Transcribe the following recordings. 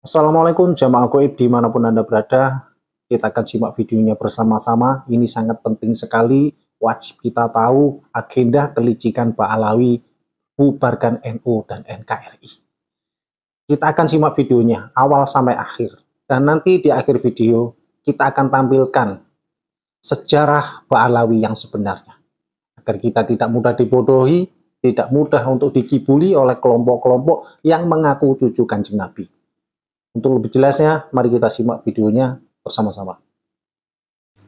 Assalamualaikum jamaah goib dimanapun Anda berada. Kita akan simak videonya bersama-sama. Ini sangat penting sekali. Wajib kita tahu agenda kelicikan Ba'alawi bubarkan NU dan NKRI. Kita akan simak videonya awal sampai akhir. Dan nanti di akhir video kita akan tampilkan sejarah Ba'alawi yang sebenarnya. Agar kita tidak mudah dibodohi, tidak mudah untuk dikibuli oleh kelompok-kelompok yang mengaku cucu Kanjeng Nabi. Untuk lebih jelasnya, mari kita simak videonya bersama-sama.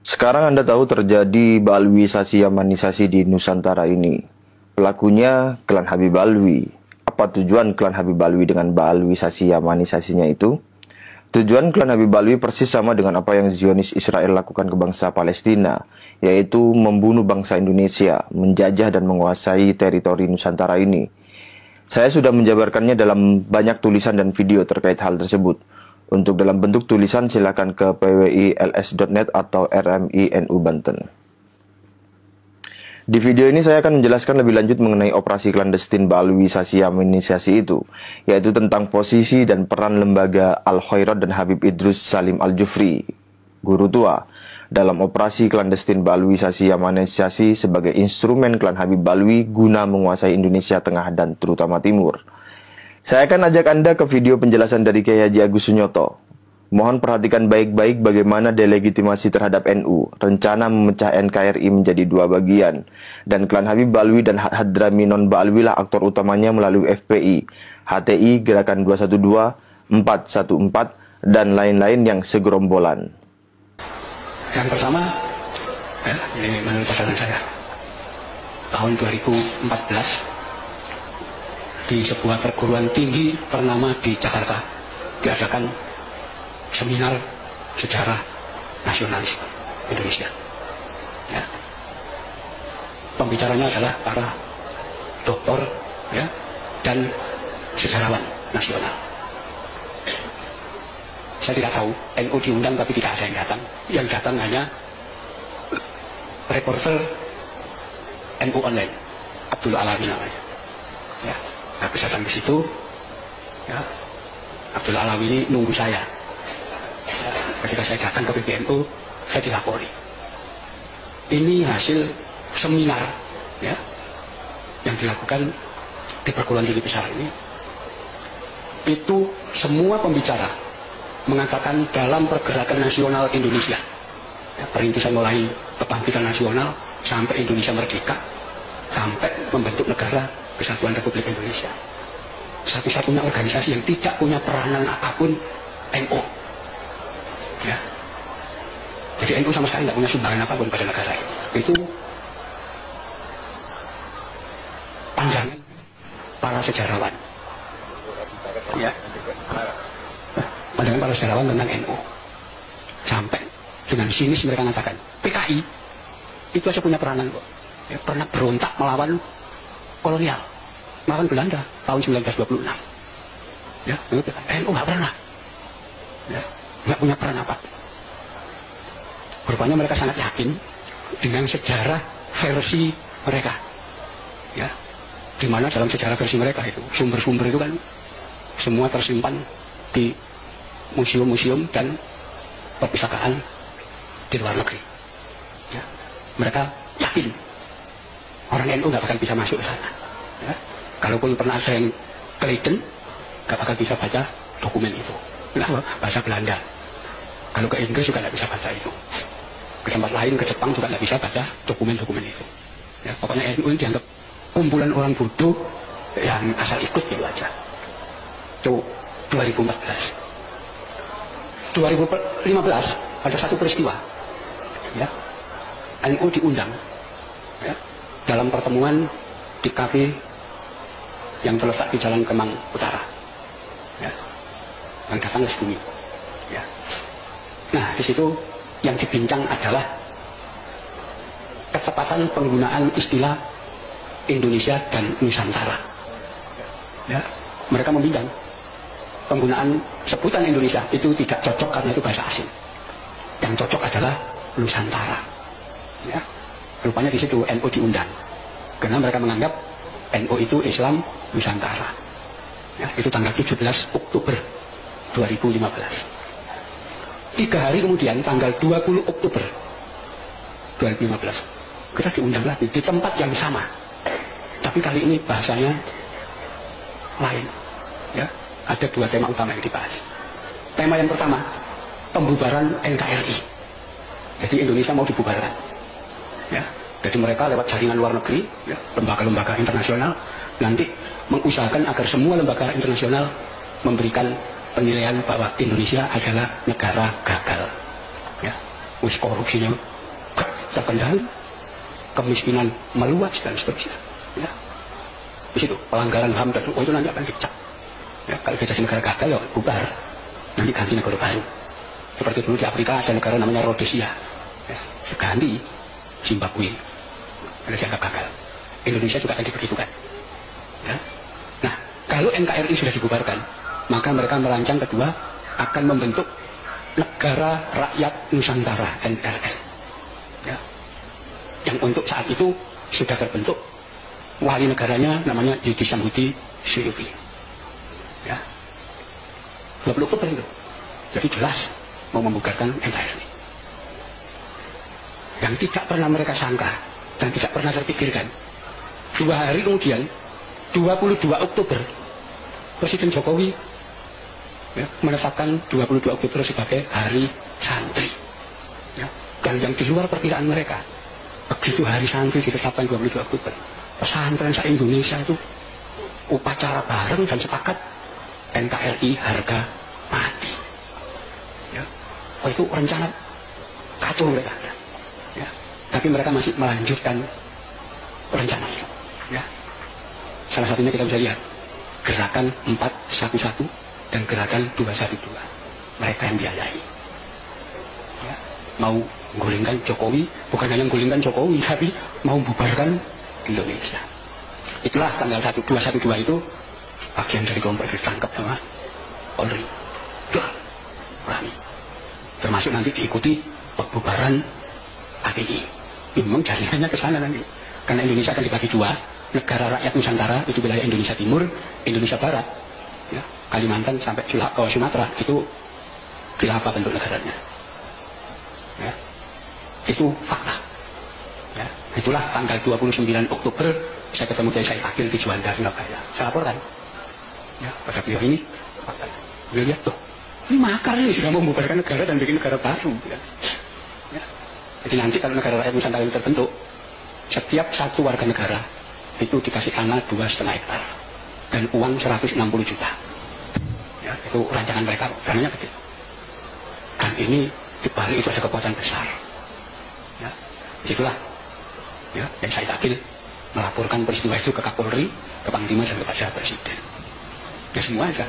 Sekarang Anda tahu terjadi Ba'alwisasi Yamanisasi di Nusantara ini. Pelakunya klan Habib Alwi. Apa tujuan klan Habib Alwi dengan Ba'alwisasi Yamanisasinya itu? Tujuan klan Habib Alwi persis sama dengan apa yang Zionis Israel lakukan ke bangsa Palestina, yaitu membunuh bangsa Indonesia, menjajah dan menguasai teritori Nusantara ini. Saya sudah menjabarkannya dalam banyak tulisan dan video terkait hal tersebut. Untuk dalam bentuk tulisan silakan ke pwils.net atau RMI NU Banten. Di video ini saya akan menjelaskan lebih lanjut mengenai operasi klandestin Ba'alwisasi Yamanisasi itu, yaitu tentang posisi dan peran lembaga Al-Khairat dan Habib Idrus Salim Al-Jufri, guru tua, dalam operasi klandestin Ba'alwisasi Yamanisasi sebagai instrumen klan Habib Alwi guna menguasai Indonesia Tengah dan terutama Timur. Saya akan ajak Anda ke video penjelasan dari Kiai Haji Agus Sunyoto. Mohon perhatikan baik-baik bagaimana delegitimasi terhadap NU, rencana memecah NKRI menjadi dua bagian, dan klan Habib Alwi dan Hadrami Non Ba'alwi lah aktor utamanya melalui FPI, HTI, Gerakan 212, 414, dan lain-lain yang segerombolan. Yang pertama, ini menurut pandangan saya, tahun 2014 di sebuah perguruan tinggi ternama di Jakarta diadakan seminar sejarah nasionalisme Indonesia. Ya. Pembicaranya adalah para doktor dan sejarawan nasional. Saya tidak tahu, NU diundang tapi tidak ada yang datang. Yang datang hanya reporter NU online, Abdul Alawi namanya. Ya, habis datang ke situ, ya, Abdul Alawi ini nunggu saya. Ketika saya datang ke PBNU, saya dilapori. Ini hasil seminar, ya, yang dilakukan di perguruan tinggi besar ini. Itu semua pembicara mengatakan dalam pergerakan nasional Indonesia, ya, perintisan mulai kebangkitan nasional sampai Indonesia merdeka, sampai membentuk negara Kesatuan Republik Indonesia, satu-satunya organisasi yang tidak punya peranan apapun NU. Ya. Jadi NU sama sekali tidak punya sumbangan apapun pada negara ini. Itu pandangan para sejarawan. Ya. Pandangan para sejarawan tentang NU. Sampai dengan sinis mereka mengatakan PKI itu aja punya peranan kok. Ya, pernah berontak melawan kolonial, melawan Belanda tahun 1926. Ya, NU nggak pernah. Ya, nggak punya peran apa. Rupanya mereka sangat yakin dengan sejarah versi mereka. Ya, di mana dalam sejarah versi mereka itu sumber-sumber itu kan semua tersimpan di museum-museum dan perpustakaan di luar negeri. Ya, mereka yakin orang NU nggak bakal bisa masuk ke sana. Ya, kalaupun pernah ada yang ke Leiden, nggak bakal bisa baca dokumen itu. Nah, bahasa Belanda. Kalau ke Inggris juga nggak bisa baca itu. Ke tempat lain, ke Jepang juga nggak bisa baca dokumen-dokumen itu. Ya, pokoknya NU dianggap kumpulan orang bodoh yang asal ikut gitu aja. Itu 2014. 2015 ada satu peristiwa. Ya, NU diundang. Ya, dalam pertemuan di kafe yang terletak di Jalan Kemang Utara. Ya, yang datang ke sini. Ya. Nah, di situ yang dibincang adalah ketepatan penggunaan istilah Indonesia dan Nusantara. Ya, mereka membincang penggunaan sebutan Indonesia itu tidak cocok karena itu bahasa asing. Yang cocok adalah Nusantara. Ya, rupanya di situ NU diundang karena mereka menganggap NU itu Islam Nusantara. Ya, itu tanggal 17 Oktober 2015. 3 hari kemudian, tanggal 20 Oktober 2015, kita diundang lagi di tempat yang sama, tapi kali ini bahasanya lain. Ya, ada 2 tema utama yang dibahas. Tema yang pertama, pembubaran NKRI. Jadi Indonesia mau dibubarkan. Ya, jadi mereka lewat jaringan luar negeri, ya, lembaga-lembaga internasional, nanti mengusahakan agar semua lembaga internasional memberikan penilaian bahwa Indonesia adalah negara gagal. Ya, wis korupsinya gak terkendali, kemiskinan meluas dan seterusnya. Ya, di situ pelanggaran HAM dan itu nanti akan dicap. Ya, kalau kita jadi negara gagal ya bubar, nanti ganti negara baru. Seperti dulu di Afrika ada negara namanya Rhodesia, ya, ganti Zimbabwe, ada dianggap gagal. Indonesia juga akan dibegitukan. Ya. Nah, kalau NKRI sudah dibubarkan, maka mereka merancang kedua akan membentuk Negara Rakyat Nusantara (NRN). Ya. Yang untuk saat itu sudah terbentuk, wali negaranya namanya Yudi Samhudi Suyuti. Ya. 20 Oktober itu. Jadi jelas mau membubarkan NKRI. Yang tidak pernah mereka sangka dan tidak pernah terpikirkan, 2 hari kemudian, 22 Oktober, Presiden Jokowi, ya, menetapkan 22 Oktober sebagai Hari Santri. Ya. Dan yang di luar perkiraan mereka, begitu Hari Santri ditetapkan 22 Oktober, pesantren se-Indonesia itu upacara bareng dan sepakat NKRI harga mati. Ya. Oh, itu rencana kacau mereka. Ya. Tapi mereka masih melanjutkan rencana itu. Ya. Salah satunya kita bisa lihat gerakan 411 dan gerakan 212. Mereka yang biayai. Ya. Mau menggulingkan Jokowi, bukan hanya menggulingkan Jokowi, tapi mau membubarkan Indonesia. Itulah tanggal 212 itu bagian dari kelompok itu ditangkap sama Polri. Rami. Termasuk nanti diikuti pembubaran HTI. Memang jaringannya ke sana nanti. Karena Indonesia akan dibagi 2, Negara Rakyat Nusantara itu wilayah Indonesia Timur, Indonesia Barat, ya, Kalimantan sampai Sumatera itu khilafah bentuk negaranya. Ya. Itu fakta. Ya. Itulah tanggal 29 Oktober saya ketemu Kiai Said Akil di Juanda, Surabaya. Saya laporkan, ya, pada beliau ini fakta. Beliau lihat tuh, ini makar ini sudah membubarkan negara dan bikin negara baru. Ya. Ya. Jadi nanti kalau negara rakyat Nusantara ini terbentuk, setiap satu warga negara itu dikasih tanah 2,5 hektar dan uang 160 juta. Ya, itu rancangan mereka, dananya begitu. Dan ini dibalik itu ada kekuatan besar. Ya, itulah, ya, yang saya Akil melaporkan peristiwa itu ke Kapolri, ke Panglima dan kepada Presiden. Ya semua ada.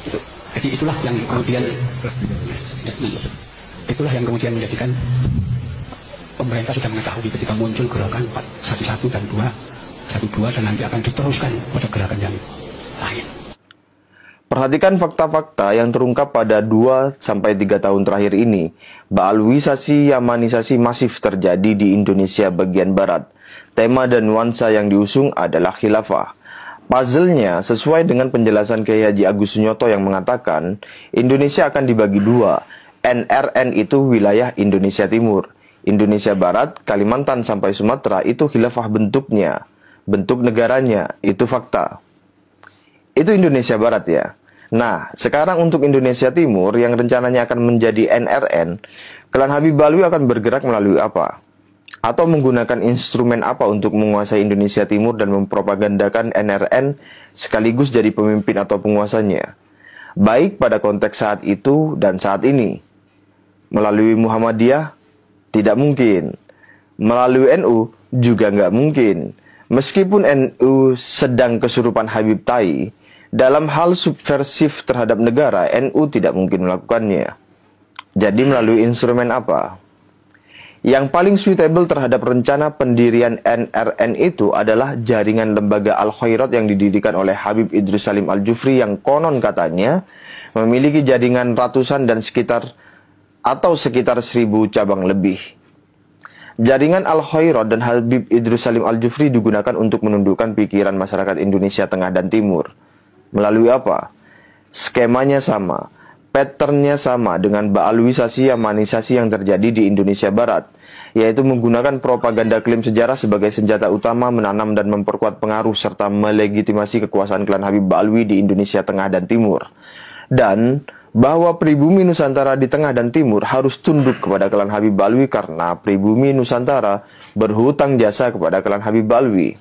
Itu. Jadi itulah yang kemudian, menjadikan pemerintah sudah mengetahui ketika muncul gerakan 411 dan 212 dan nanti akan diteruskan pada gerakan yang lain. Perhatikan fakta-fakta yang terungkap pada 2-3 tahun terakhir ini. Baalwisasi Yamanisasi masif terjadi di Indonesia bagian barat. Tema dan nuansa yang diusung adalah khilafah. Puzzle-nya sesuai dengan penjelasan Kiai Haji Agus Sunyoto yang mengatakan Indonesia akan dibagi 2. NRN itu wilayah Indonesia Timur. Indonesia Barat, Kalimantan sampai Sumatera itu khilafah bentuknya. Bentuk negaranya, itu fakta. Itu Indonesia Barat ya. Nah, sekarang untuk Indonesia Timur yang rencananya akan menjadi NRN, klan Habib Alwi akan bergerak melalui apa? Atau menggunakan instrumen apa untuk menguasai Indonesia Timur dan mempropagandakan NRN sekaligus jadi pemimpin atau penguasanya? Baik pada konteks saat itu dan saat ini. Melalui Muhammadiyah? Tidak mungkin. Melalui NU? Juga nggak mungkin. Meskipun NU sedang kesurupan Habib Tai, dalam hal subversif terhadap negara, NU tidak mungkin melakukannya. Jadi melalui instrumen apa? Yang paling suitable terhadap rencana pendirian NRN itu adalah jaringan lembaga Al-Khairat yang didirikan oleh Habib Idrus Salim Al-Jufri yang konon katanya memiliki jaringan ratusan dan sekitar 1.000 cabang lebih. Jaringan Al-Khairat dan Habib Idrus Salim Al-Jufri digunakan untuk menundukkan pikiran masyarakat Indonesia Tengah dan Timur. Melalui apa? Skemanya sama. patternnya sama dengan baalwisasi yamanisasi yang terjadi di Indonesia Barat, yaitu menggunakan propaganda klaim sejarah sebagai senjata utama menanam dan memperkuat pengaruh serta melegitimasi kekuasaan klan Habib Alwi di Indonesia Tengah dan Timur. Dan bahwa pribumi Nusantara di Tengah dan Timur harus tunduk kepada klan Habib Alwi karena pribumi Nusantara berhutang jasa kepada klan Habib Alwi.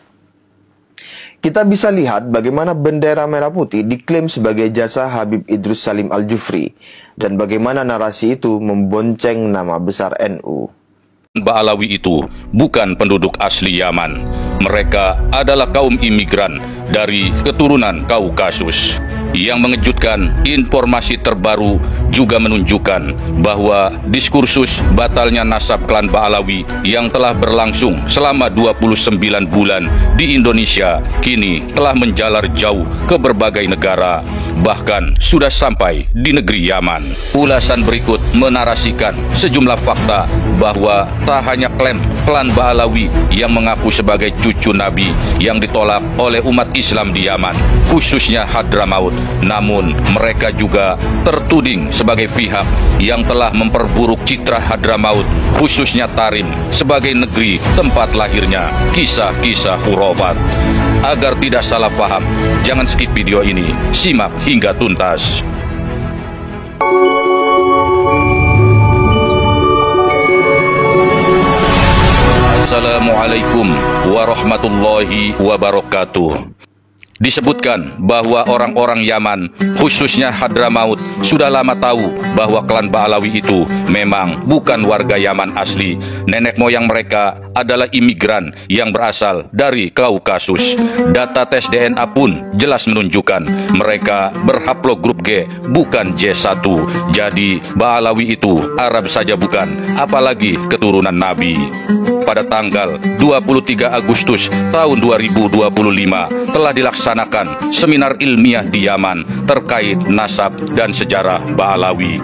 Kita bisa lihat bagaimana bendera merah putih diklaim sebagai jasa Habib Idrus Salim Al-Jufri dan bagaimana narasi itu membonceng nama besar NU. Baalawi itu bukan penduduk asli Yaman. Mereka adalah kaum imigran dari keturunan Kaukasus. Yang mengejutkan, informasi terbaru juga menunjukkan bahwa diskursus batalnya nasab klan Baalawi yang telah berlangsung selama 29 bulan di Indonesia kini telah menjalar jauh ke berbagai negara, bahkan sudah sampai di negeri Yaman. Ulasan berikut menarasikan sejumlah fakta bahwa tak hanya klaim klan Baalawi yang mengaku sebagai cucu Nabi yang ditolak oleh umat Islam di Yaman, khususnya Hadramaut, namun mereka juga tertuding sebagai pihak yang telah memperburuk citra Hadramaut, khususnya Tarim, sebagai negeri tempat lahirnya kisah-kisah khurafat. Agar tidak salah paham, jangan skip video ini, simak hingga tuntas. Assalamualaikum warahmatullahi wabarakatuh. Disebutkan bahwa orang-orang Yaman, khususnya Hadramaut, sudah lama tahu bahwa klan Baalawi itu memang bukan warga Yaman asli. Nenek moyang mereka adalah imigran yang berasal dari Kaukasus. Data tes DNA pun jelas menunjukkan mereka berhaplogrup G, bukan J1. Jadi Baalawi itu Arab saja bukan, apalagi keturunan Nabi. Pada tanggal 23 Agustus tahun 2025 telah dilaksanakan seminar ilmiah di Yaman terkait nasab dan sejarah Baalawi.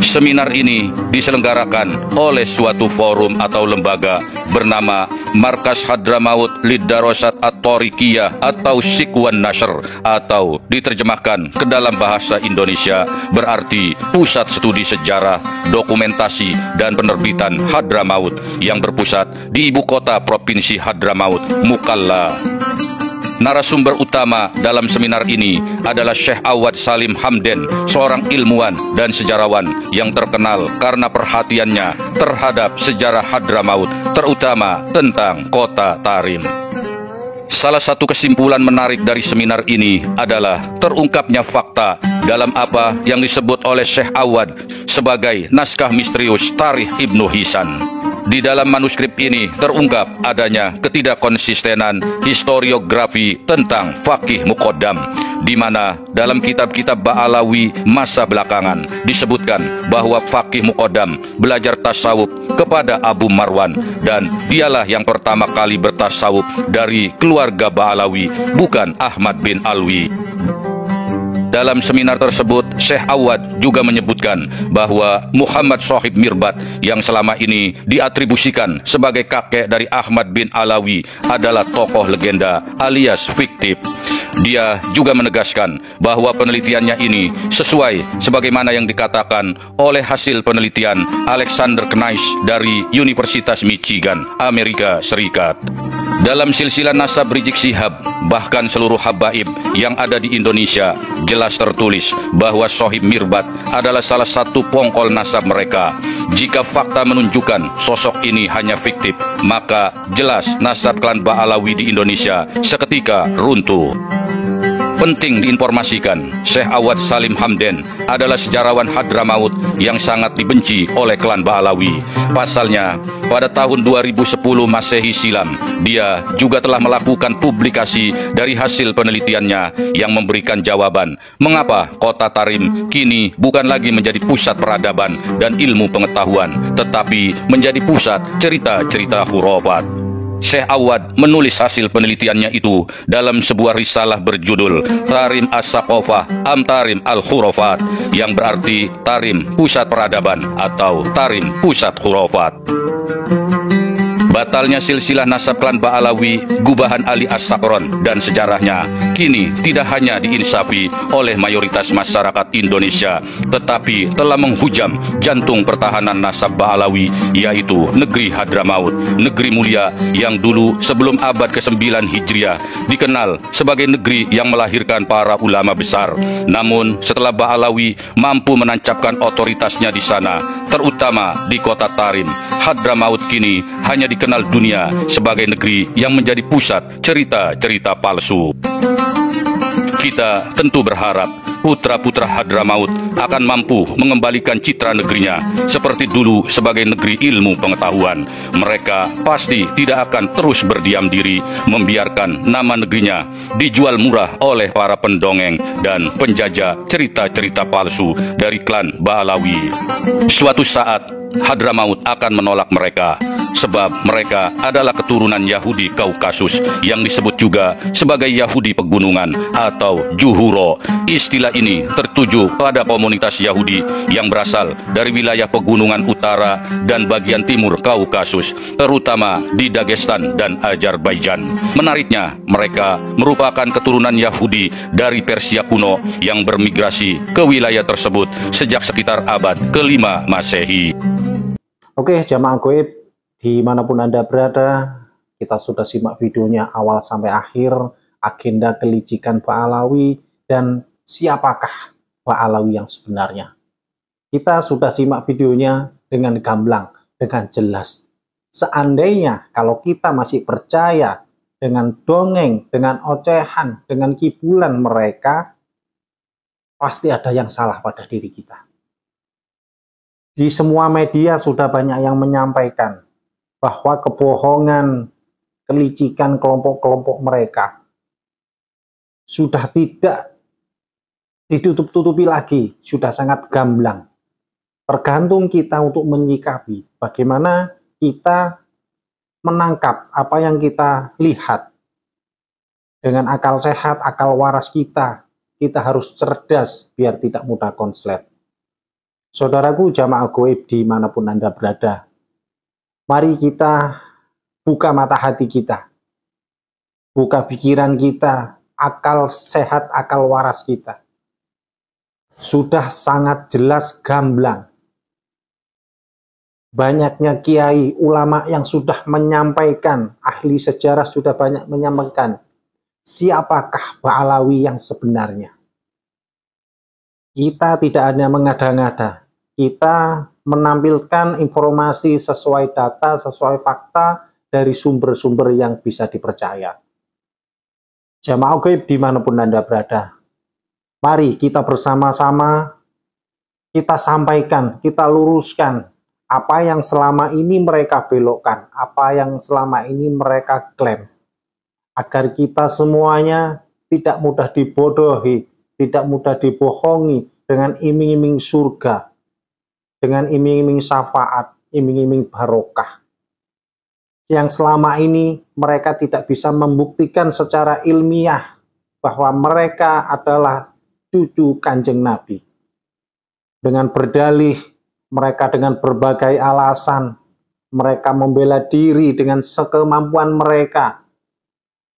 Seminar ini diselenggarakan oleh suatu forum atau lembaga bernama Markas Hadramaut Lidarosat At-Torikiyah atau Sikwan Nashr, atau diterjemahkan ke dalam bahasa Indonesia berarti Pusat Studi Sejarah, Dokumentasi, dan Penerbitan Hadramaut yang berpusat di ibu kota Provinsi Hadramaut, Mukalla. Narasumber utama dalam seminar ini adalah Syekh Awad Salim Hamden, seorang ilmuwan dan sejarawan yang terkenal karena perhatiannya terhadap sejarah Hadramaut, terutama tentang kota Tarim. Salah satu kesimpulan menarik dari seminar ini adalah terungkapnya fakta dalam apa yang disebut oleh Syekh Awad sebagai naskah misterius Tarikh Ibnu Hisan. Di dalam manuskrip ini terungkap adanya ketidakkonsistenan historiografi tentang Faqih Muqaddam, di mana dalam kitab-kitab Baalawi masa belakangan disebutkan bahwa Faqih Muqaddam belajar tasawuf kepada Abu Marwan dan dialah yang pertama kali bertasawuf dari keluarga Baalawi, bukan Ahmad bin Alwi. Dalam seminar tersebut, Syekh Awad juga menyebutkan bahwa Muhammad Sohib Mirbat yang selama ini diatribusikan sebagai kakek dari Ahmad bin Alawi adalah tokoh legenda alias fiktif. Dia juga menegaskan bahwa penelitiannya ini sesuai sebagaimana yang dikatakan oleh hasil penelitian Alexander Knight dari Universitas Michigan, Amerika Serikat. Dalam silsilah nasab Rizik Syihab, bahkan seluruh habaib yang ada di Indonesia, jelas tertulis bahwa Sohib Mirbat adalah salah satu pongkol nasab mereka. Jika fakta menunjukkan sosok ini hanya fiktif, maka jelas nasab klan Baalawi di Indonesia seketika runtuh. Penting diinformasikan, Syekh Awad Salim Hamden adalah sejarawan Hadramaut yang sangat dibenci oleh klan Baalawi. Pasalnya, pada tahun 2010 Masehi silam, dia juga telah melakukan publikasi dari hasil penelitiannya yang memberikan jawaban mengapa kota Tarim kini bukan lagi menjadi pusat peradaban dan ilmu pengetahuan, tetapi menjadi pusat cerita-cerita khurafat. Syekh Awad menulis hasil penelitiannya itu dalam sebuah risalah berjudul Tarim As-Saqafah Am Tarim Al-Khurafat, yang berarti Tarim Pusat Peradaban atau Tarim Pusat Khurafat. batalnya silsilah nasab klan Ba'alawi, gubahan Ali As-Sakron, dan sejarahnya kini tidak hanya diinsafi oleh mayoritas masyarakat Indonesia, tetapi telah menghujam jantung pertahanan nasab Ba'alawi, yaitu negeri Hadramaut, negeri mulia yang dulu sebelum abad ke-9 Hijriah dikenal sebagai negeri yang melahirkan para ulama besar. Namun setelah Ba'alawi mampu menancapkan otoritasnya di sana, terutama di kota Tarim, Hadramaut kini hanya dikenal dunia sebagai negeri yang menjadi pusat cerita-cerita palsu. Kita tentu berharap putra-putra Hadramaut akan mampu mengembalikan citra negerinya seperti dulu sebagai negeri ilmu pengetahuan. Mereka pasti tidak akan terus berdiam diri membiarkan nama negerinya dijual murah oleh para pendongeng dan penjajah cerita-cerita palsu dari klan Ba'alawi. Suatu saat Hadramaut akan menolak mereka, sebab mereka adalah keturunan Yahudi Kaukasus yang disebut juga sebagai Yahudi pegunungan atau Juhuro. Istilah ini tertuju pada komunitas Yahudi yang berasal dari wilayah pegunungan utara dan bagian timur Kaukasus, terutama di Dagestan dan Azerbaijan. Menariknya, mereka merupakan keturunan Yahudi dari Persia kuno yang bermigrasi ke wilayah tersebut sejak sekitar abad ke-5 Masehi. Oke, jamaah goib dimanapun Anda berada, kita sudah simak videonya awal sampai akhir, agenda kelicikan Ba'alawi dan siapakah Ba'alawi yang sebenarnya. Kita sudah simak videonya dengan gamblang, dengan jelas. Seandainya kalau kita masih percaya dengan dongeng, dengan ocehan, dengan kibulan mereka, pasti ada yang salah pada diri kita. Di semua media sudah banyak yang menyampaikan bahwa kebohongan, kelicikan kelompok-kelompok mereka sudah tidak ditutup-tutupi lagi, sudah sangat gamblang. Tergantung kita untuk menyikapi bagaimana kita menangkap apa yang kita lihat. Dengan akal sehat, akal waras kita harus cerdas biar tidak mudah konslet. Saudaraku jamaah goib dimanapun Anda berada, mari kita buka mata hati kita, buka pikiran kita, akal sehat, akal waras kita. Sudah sangat jelas gamblang. Banyaknya kiai, ulama yang sudah menyampaikan, ahli sejarah sudah banyak menyampaikan, siapakah Ba'alawi yang sebenarnya. Kita tidak hanya mengada-ngada, kita menampilkan informasi sesuai data, sesuai fakta dari sumber-sumber yang bisa dipercaya. Jamaah gaib dimanapun Anda berada, mari kita bersama-sama, kita sampaikan, kita luruskan apa yang selama ini mereka belokkan, apa yang selama ini mereka klaim, agar kita semuanya tidak mudah dibodohi, tidak mudah dibohongi dengan iming-iming surga, dengan iming-iming syafaat, iming-iming barokah. Yang selama ini mereka tidak bisa membuktikan secara ilmiah bahwa mereka adalah cucu Kanjeng Nabi. Dengan berdalih, mereka dengan berbagai alasan, mereka membela diri dengan sekemampuan mereka,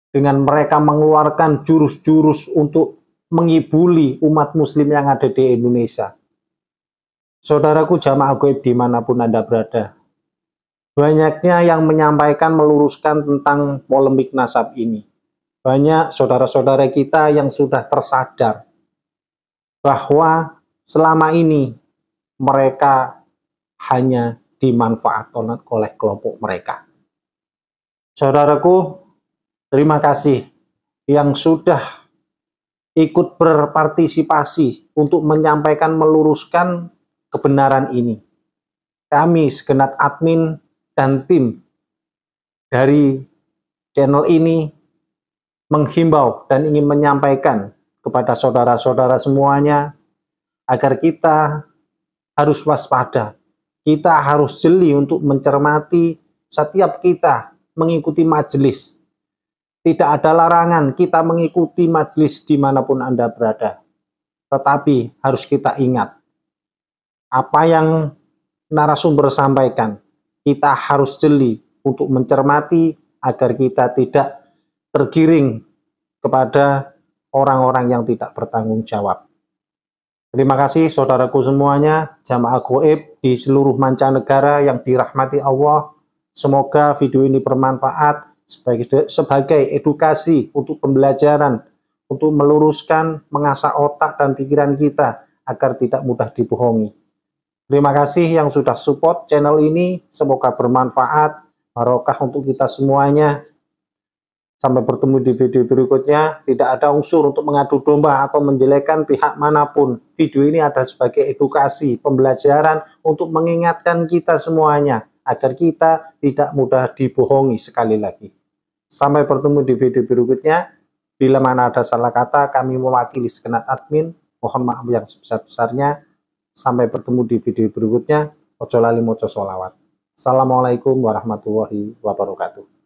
dengan mereka mengeluarkan jurus-jurus untuk mengibuli umat muslim yang ada di Indonesia. Saudaraku jamaah gaib dimanapun Anda berada, banyaknya yang menyampaikan, meluruskan tentang polemik nasab ini. Banyak saudara-saudara kita yang sudah tersadar bahwa selama ini mereka hanya dimanfaatkan oleh kelompok mereka. Saudaraku, terima kasih yang sudah ikut berpartisipasi untuk menyampaikan, meluruskan kebenaran ini. Kami segenap admin dan tim dari channel ini menghimbau dan ingin menyampaikan kepada saudara-saudara semuanya agar kita harus waspada, kita harus jeli untuk mencermati setiap kita mengikuti majelis. Tidak ada larangan kita mengikuti majelis dimanapun Anda berada. Tetapi harus kita ingat, apa yang narasumber sampaikan, kita harus jeli, untuk mencermati agar kita tidak tergiring kepada orang-orang yang tidak bertanggung jawab. Terima kasih saudaraku semuanya, jamaah gaib di seluruh mancanegara yang dirahmati Allah. Semoga video ini bermanfaat sebagai edukasi untuk pembelajaran, untuk meluruskan, mengasah otak dan pikiran kita agar tidak mudah dibohongi. Terima kasih yang sudah support channel ini, semoga bermanfaat, barokah untuk kita semuanya. Sampai bertemu di video berikutnya. Tidak ada unsur untuk mengadu domba atau menjelekkan pihak manapun. Video ini ada sebagai edukasi, pembelajaran untuk mengingatkan kita semuanya agar kita tidak mudah dibohongi sekali lagi. Sampai bertemu di video berikutnya. Bila mana ada salah kata, kami mewakili segenap admin. Mohon maaf yang sebesar-besarnya. Sampai bertemu di video berikutnya. Ojo lali moco sholawat. Assalamualaikum warahmatullahi wabarakatuh.